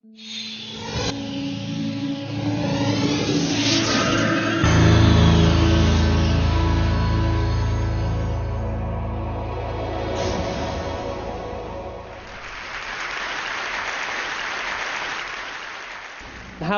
How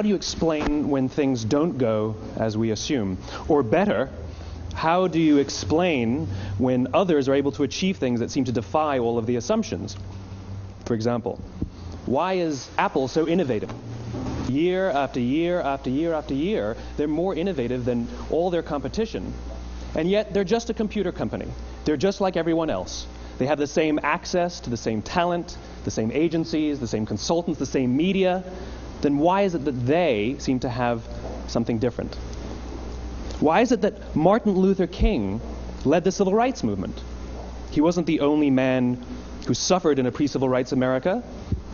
do you explain when things don't go as we assume? Or better, how do you explain when others are able to achieve things that seem to defy all of the assumptions? For example, why is Apple so innovative? Year after year after year after year, they're more innovative than all their competition. And yet, they're just a computer company. They're just like everyone else. They have the same access to the same talent, the same agencies, the same consultants, the same media. Then why is it that they seem to have something different? Why is it that Martin Luther King led the civil rights movement? He wasn't the only man who suffered in a pre-civil rights America,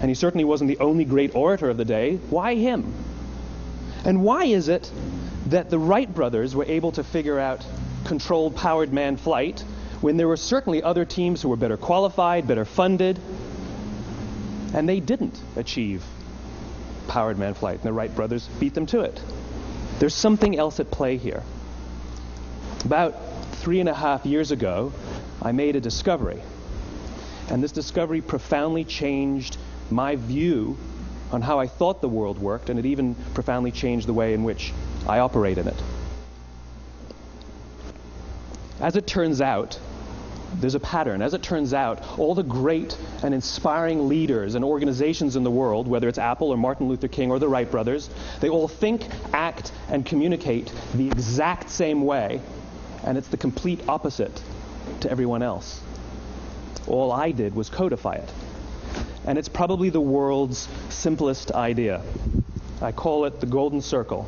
and he certainly wasn't the only great orator of the day. Why him? And why is it that the Wright brothers were able to figure out controlled powered manned flight when there were certainly other teams who were better qualified, better funded, and they didn't achieve powered manned flight, and the Wright brothers beat them to it? There's something else at play here. About 3.5 years ago, I made a discovery, and this discovery profoundly changed my view on how I thought the world worked, and it even profoundly changed the way in which I operate in it. As it turns out, there's a pattern. As it turns out, all the great and inspiring leaders and organizations in the world, whether it's Apple or Martin Luther King or the Wright brothers, they all think, act, and communicate the exact same way, and it's the complete opposite to everyone else. All I did was codify it. And it's probably the world's simplest idea. I call it the golden circle.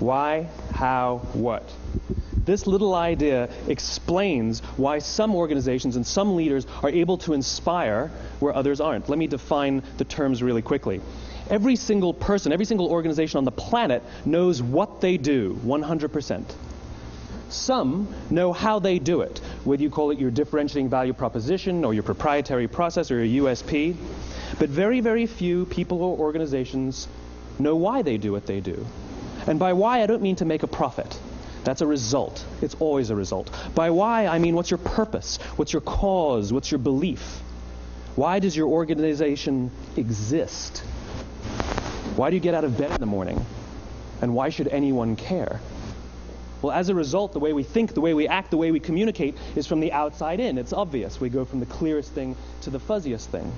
Why, how, what? This little idea explains why some organizations and some leaders are able to inspire where others aren't. Let me define the terms really quickly. Every single person, every single organization on the planet knows what they do 100%. Some know how they do it, whether you call it your differentiating value proposition or your proprietary process or your USP. But very, very few people or organizations know why they do what they do. And by why, I don't mean to make a profit. That's a result. It's always a result. By why, I mean what's your purpose? What's your cause? What's your belief? Why does your organization exist? Why do you get out of bed in the morning? And why should anyone care? Well, as a result, the way we think, the way we act, the way we communicate is from the outside in. It's obvious. We go from the clearest thing to the fuzziest thing.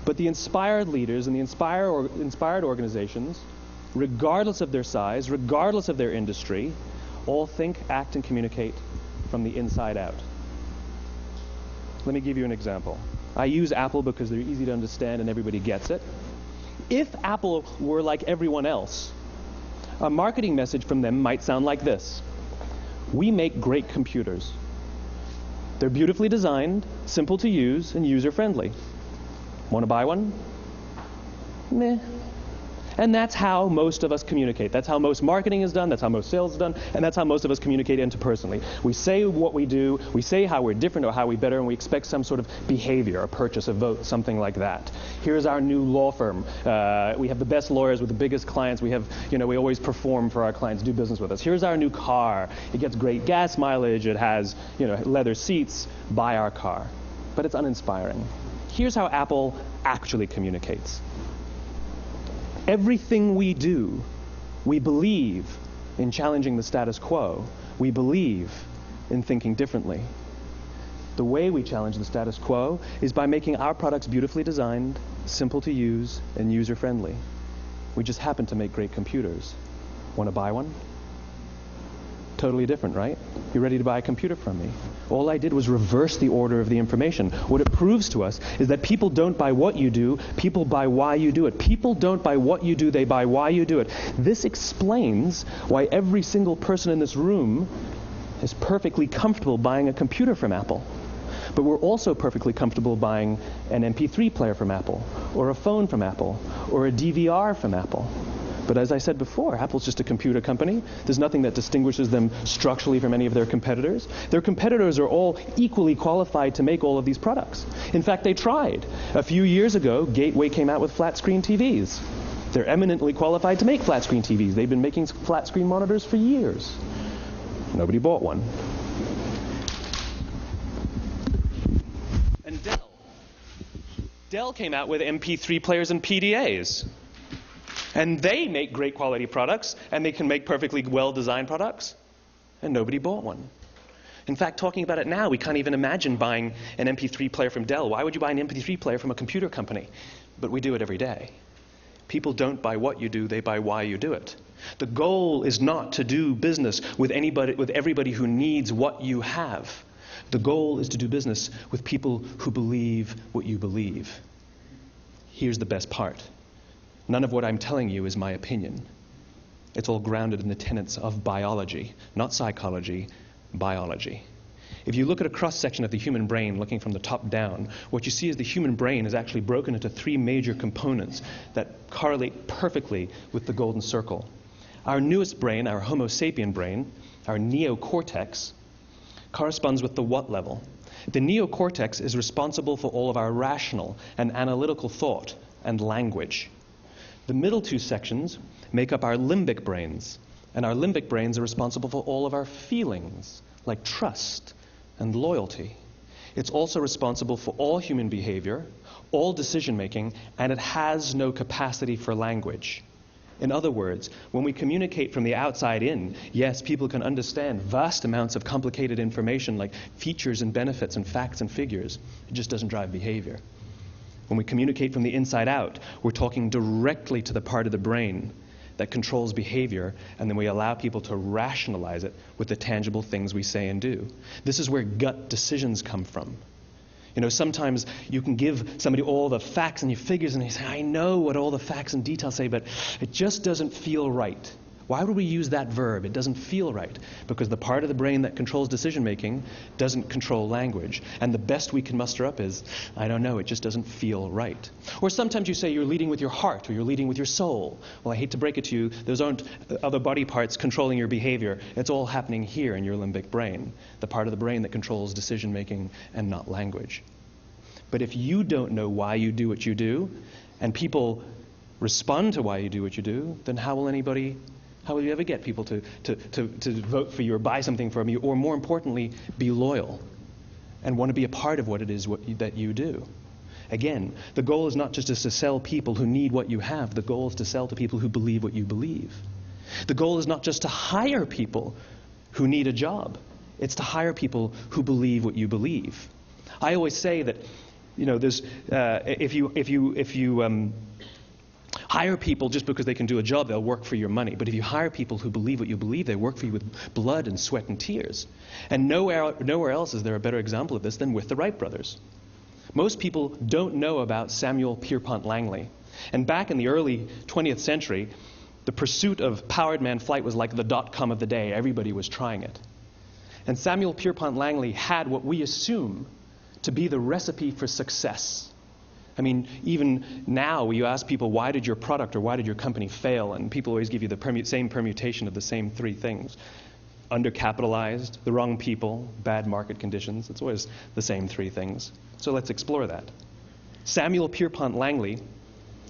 But the inspired leaders and the inspired organizations, regardless of their size, regardless of their industry, all think, act, and communicate from the inside out. Let me give you an example. I use Apple because they're easy to understand and everybody gets it. If Apple were like everyone else, a marketing message from them might sound like this: we make great computers. They're beautifully designed, simple to use, and user-friendly. Want to buy one? Meh. And that's how most of us communicate. That's how most marketing is done, that's how most sales is done, and that's how most of us communicate interpersonally. We say what we do, we say how we're different or how we're better, and we expect some sort of behavior, a purchase, a vote, something like that. Here's our new law firm. We have the best lawyers with the biggest clients. We have, we always perform for our clients, do business with us. Here's our new car. It gets great gas mileage. It has, leather seats. Buy our car. But it's uninspiring. Here's how Apple actually communicates. Everything we do, we believe in challenging the status quo. We believe in thinking differently. The way we challenge the status quo is by making our products beautifully designed, simple to use, and user-friendly. We just happen to make great computers. Want to buy one? Totally different, right? You're ready to buy a computer from me. All I did was reverse the order of the information. What it proves to us is that people don't buy what you do, people buy why you do it. People don't buy what you do, they buy why you do it. This explains why every single person in this room is perfectly comfortable buying a computer from Apple. But we're also perfectly comfortable buying an MP3 player from Apple, or a phone from Apple, or a DVR from Apple. But as I said before, Apple's just a computer company. There's nothing that distinguishes them structurally from any of their competitors. Their competitors are all equally qualified to make all of these products. In fact, they tried. A few years ago, Gateway came out with flat screen TVs. They're eminently qualified to make flat screen TVs. They've been making flat screen monitors for years. Nobody bought one. And Dell came out with MP3 players and PDAs. And they make great quality products, and they can make perfectly well-designed products, and nobody bought one. In fact, talking about it now, we can't even imagine buying an MP3 player from Dell. Why would you buy an MP3 player from a computer company? But we do it every day. People don't buy what you do, they buy why you do it. The goal is not to do business with everybody who needs what you have. The goal is to do business with people who believe what you believe. Here's the best part. None of what I'm telling you is my opinion. It's all grounded in the tenets of biology, not psychology, biology. If you look at a cross-section of the human brain, looking from the top down, what you see is the human brain is actually broken into three major components that correlate perfectly with the golden circle. Our newest brain, our Homo sapien brain, our neocortex, corresponds with the what level. The neocortex is responsible for all of our rational and analytical thought and language. The middle two sections make up our limbic brains, and our limbic brains are responsible for all of our feelings, like trust and loyalty. It's also responsible for all human behavior, all decision-making, and it has no capacity for language. In other words, when we communicate from the outside in, yes, people can understand vast amounts of complicated information like features and benefits and facts and figures. It just doesn't drive behavior. When we communicate from the inside out, we're talking directly to the part of the brain that controls behavior, and then we allow people to rationalize it with the tangible things we say and do. This is where gut decisions come from. You know, sometimes you can give somebody all the facts and your figures, and they say, I know what all the facts and details say, but it just doesn't feel right. Why would we use that verb? It doesn't feel right. Because the part of the brain that controls decision-making doesn't control language. And the best we can muster up is, I don't know, it just doesn't feel right. Or sometimes you say you're leading with your heart or you're leading with your soul. Well, I hate to break it to you, those aren't other body parts controlling your behavior. It's all happening here in your limbic brain, the part of the brain that controls decision-making and not language. But if you don't know why you do what you do, and people respond to why you do what you do, then how will you ever get people to vote for you or buy something from you, or more importantly, be loyal and want to be a part of what it is that you do? Again, the goal is not just to sell people who need what you have. The goal is to sell to people who believe what you believe. The goal is not just to hire people who need a job. It's to hire people who believe what you believe. I always say that, you know, there's if you hire people just because they can do a job, they'll work for your money. But if you hire people who believe what you believe, they work for you with blood and sweat and tears. And nowhere else is there a better example of this than with the Wright brothers. Most people don't know about Samuel Pierpont Langley. And back in the early 20th century, the pursuit of powered man flight was like the dot-com of the day. Everybody was trying it. And Samuel Pierpont Langley had what we assume to be the recipe for success. I mean, even now, you ask people, why did your product or why did your company fail? And people always give you the same permutation of the same three things. Undercapitalized, the wrong people, bad market conditions. It's always the same three things. So let's explore that. Samuel Pierpont Langley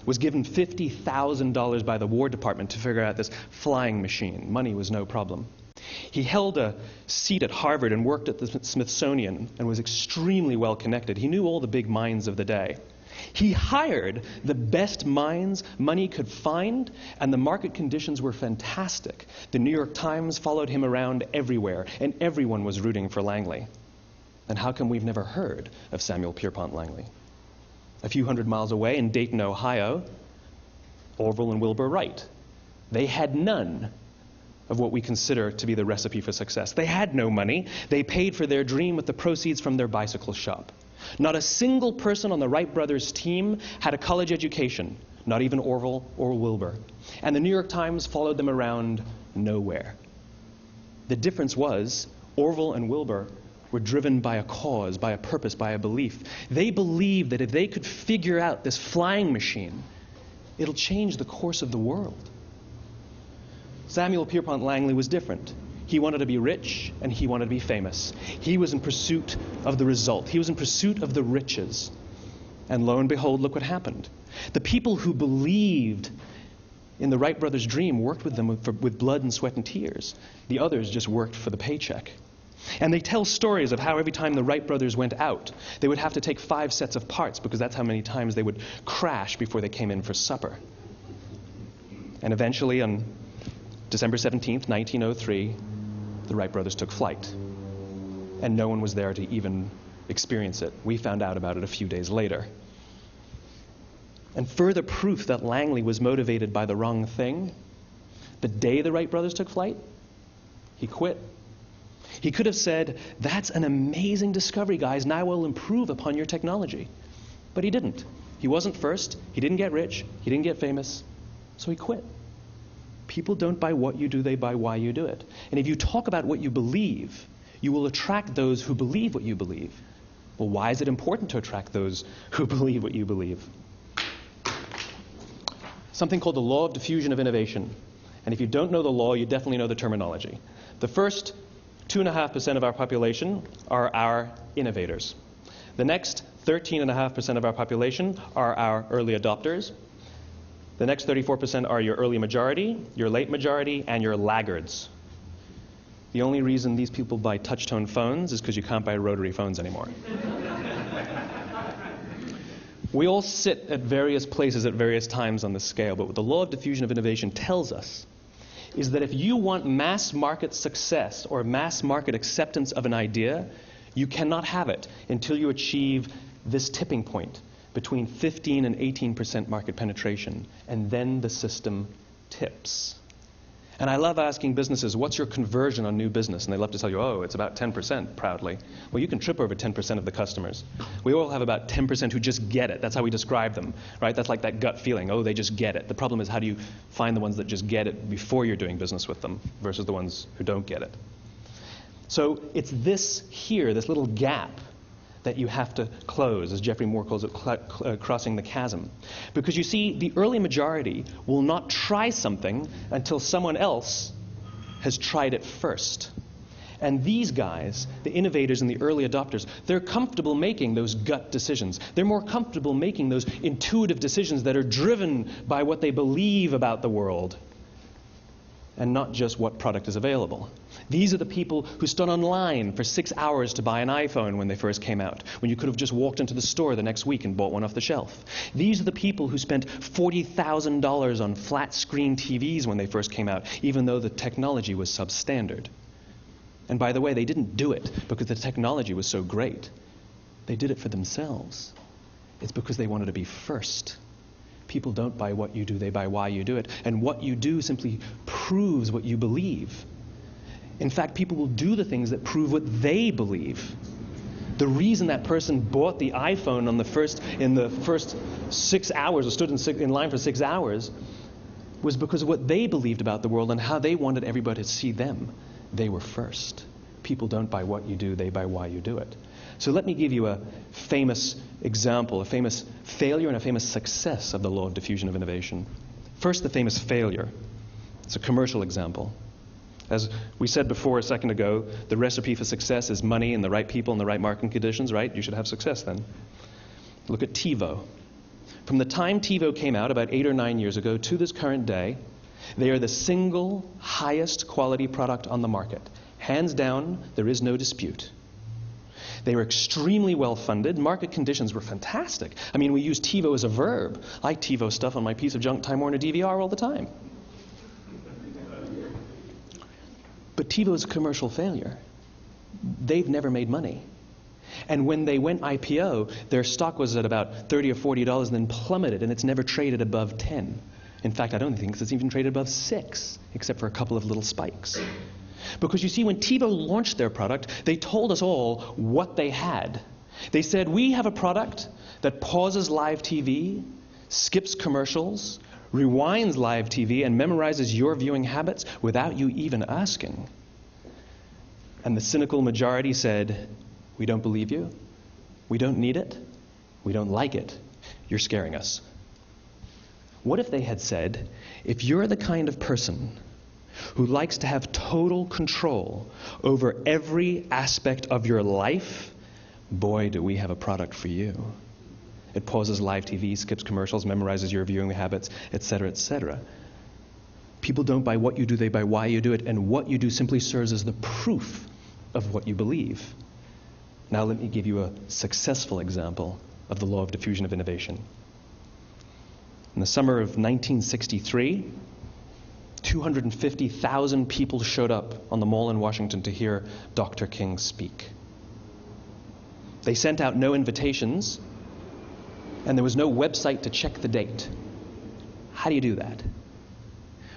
was given $50,000 by the War Department to figure out this flying machine. Money was no problem. He held a seat at Harvard and worked at the Smithsonian and was extremely well connected. He knew all the big minds of the day. He hired the best minds money could find, and the market conditions were fantastic. The New York Times followed him around everywhere, and everyone was rooting for Langley. And how come we've never heard of Samuel Pierpont Langley? A few hundred miles away in Dayton, Ohio, Orville and Wilbur Wright. They had none of what we consider to be the recipe for success. They had no money. They paid for their dream with the proceeds from their bicycle shop. Not a single person on the Wright brothers' team had a college education, not even Orville or Wilbur. And the New York Times followed them around nowhere. The difference was Orville and Wilbur were driven by a cause, by a purpose, by a belief. They believed that if they could figure out this flying machine, it'll change the course of the world. Samuel Pierpont Langley was different. He wanted to be rich and he wanted to be famous. He was in pursuit of the result. He was in pursuit of the riches. And lo and behold, look what happened. The people who believed in the Wright brothers' dream worked with them with blood and sweat and tears. The others just worked for the paycheck. And they tell stories of how every time the Wright brothers went out, they would have to take 5 sets of parts because that's how many times they would crash before they came in for supper. And eventually, on December 17th, 1903, the Wright brothers took flight. And no one was there to even experience it. We found out about it a few days later. And further proof that Langley was motivated by the wrong thing, the day the Wright brothers took flight, he quit. He could have said, "That's an amazing discovery, guys. Now we'll improve upon your technology." But he didn't. He wasn't first. He didn't get rich. He didn't get famous. So he quit. People don't buy what you do, they buy why you do it. And if you talk about what you believe, you will attract those who believe what you believe. Well, why is it important to attract those who believe what you believe? Something called the law of diffusion of innovation. And if you don't know the law, you definitely know the terminology. The first 2.5% of our population are our innovators. The next 13.5% of our population are our early adopters. The next 34% are your early majority, your late majority, and your laggards. The only reason these people buy touch-tone phones is because you can't buy rotary phones anymore. We all sit at various places at various times on the scale, but what the law of diffusion of innovation tells us is that if you want mass market success or mass market acceptance of an idea, you cannot have it until you achieve this tipping point between 15 and 18% market penetration, and then the system tips. And I love asking businesses, what's your conversion on new business? And they love to tell you, oh, it's about 10%, proudly. Well, you can trip over 10% of the customers. We all have about 10% who just get it. That's how we describe them, right? That's like that gut feeling, oh, they just get it. The problem is, how do you find the ones that just get it before you're doing business with them versus the ones who don't get it? So it's this here, this little gap, that you have to close, as Geoffrey Moore calls it, crossing the chasm. Because you see, the early majority will not try something until someone else has tried it first. And these guys, the innovators and the early adopters, they're comfortable making those gut decisions. They're more comfortable making those intuitive decisions that are driven by what they believe about the world, and not just what product is available. These are the people who stood online for 6 hours to buy an iPhone when they first came out, when you could have just walked into the store the next week and bought one off the shelf. These are the people who spent $40,000 on flat screen TVs when they first came out, even though the technology was substandard. And by the way, they didn't do it because the technology was so great. They did it for themselves. It's because they wanted to be first. People don't buy what you do, they buy why you do it. And what you do simply proves what you believe. In fact, people will do the things that prove what they believe. The reason that person bought the iPhone in the first 6 hours, or stood in line for 6 hours, was because of what they believed about the world and how they wanted everybody to see them. They were first. People don't buy what you do, they buy why you do it. So let me give you a famous example, a famous failure and a famous success of the law of diffusion of innovation. First, the famous failure. It's a commercial example. As we said before a second ago, the recipe for success is money and the right people and the right marketing conditions, right? You should have success then. Look at TiVo. From the time TiVo came out about 8 or 9 years ago to this current day, they are the single highest quality product on the market. Hands down, there is no dispute. They were extremely well funded. Market conditions were fantastic. I mean, we use TiVo as a verb. I TiVo stuff on my piece of junk Time Warner DVR all the time. But TiVo's a commercial failure. They've never made money. And when they went IPO, their stock was at about $30 or $40 and then plummeted, and it's never traded above 10. In fact, I don't think it's even traded above 6, except for a couple of little spikes. Because you see, when TiVo launched their product, they told us all what they had. They said, we have a product that pauses live TV, skips commercials, rewinds live TV, and memorizes your viewing habits without you even asking. And the cynical majority said, we don't believe you, we don't need it, we don't like it, you're scaring us. What if they had said, if you're the kind of person who likes to have total control over every aspect of your life, boy, do we have a product for you. It pauses live TV, skips commercials, memorizes your viewing habits, etc., etc. People don't buy what you do, they buy why you do it, and what you do simply serves as the proof of what you believe. Now let me give you a successful example of the law of diffusion of innovation. In the summer of 1963, 250,000 people showed up on the Mall in Washington to hear Dr. King speak. They sent out no invitations, and there was no website to check the date. How do you do that?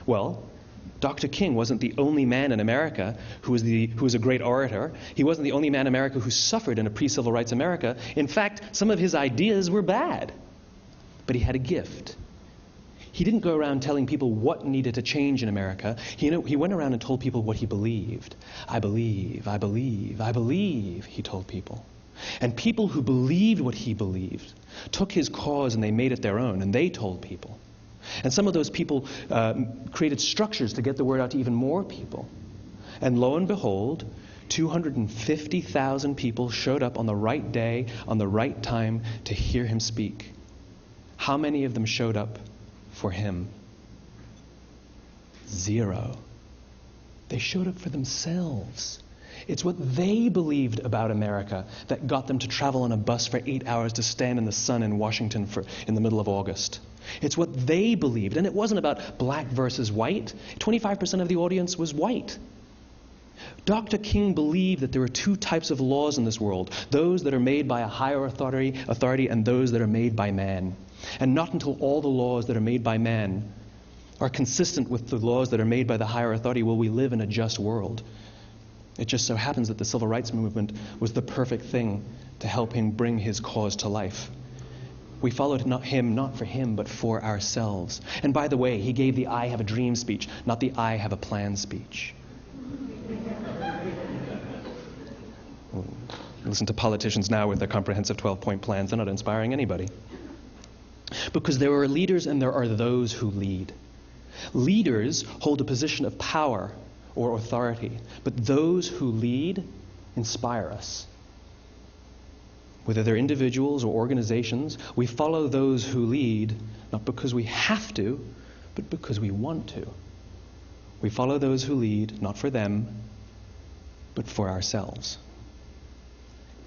Well, Dr. King wasn't the only man in America who was a great orator. He wasn't the only man in America who suffered in a pre-civil rights America. In fact, some of his ideas were bad. But he had a gift. He didn't go around telling people what needed to change in America. He went around and told people what he believed. I believe, I believe, I believe, he told people. And people who believed what he believed took his cause and they made it their own, and they told people. And some of those people created structures to get the word out to even more people. And lo and behold, 250,000 people showed up on the right day, on the right time to hear him speak. How many of them showed up for him? 0. They showed up for themselves. It's what they believed about America that got them to travel on a bus for 8 hours to stand in the sun in Washington in the middle of August. It's what they believed. And it wasn't about black versus white. 25% of the audience was white. Dr. King believed that there were 2 types of laws in this world, those that are made by a higher authority and those that are made by man. And not until all the laws that are made by man are consistent with the laws that are made by the higher authority will we live in a just world. It just so happens that the civil rights movement was the perfect thing to help him bring his cause to life. We followed him not for him, but for ourselves. And by the way, he gave the I have a dream speech, not the I have a plan speech. Listen to politicians now with their comprehensive 12-point plans. They're not inspiring anybody. Because there are leaders and there are those who lead. Leaders hold a position of power or authority, but those who lead inspire us. Whether they're individuals or organizations, we follow those who lead not because we have to, but because we want to. We follow those who lead not for them, but for ourselves.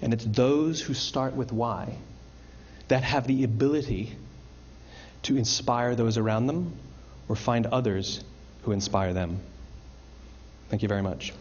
And it's those who start with why that have the ability to inspire those around them or find others who inspire them. Thank you very much.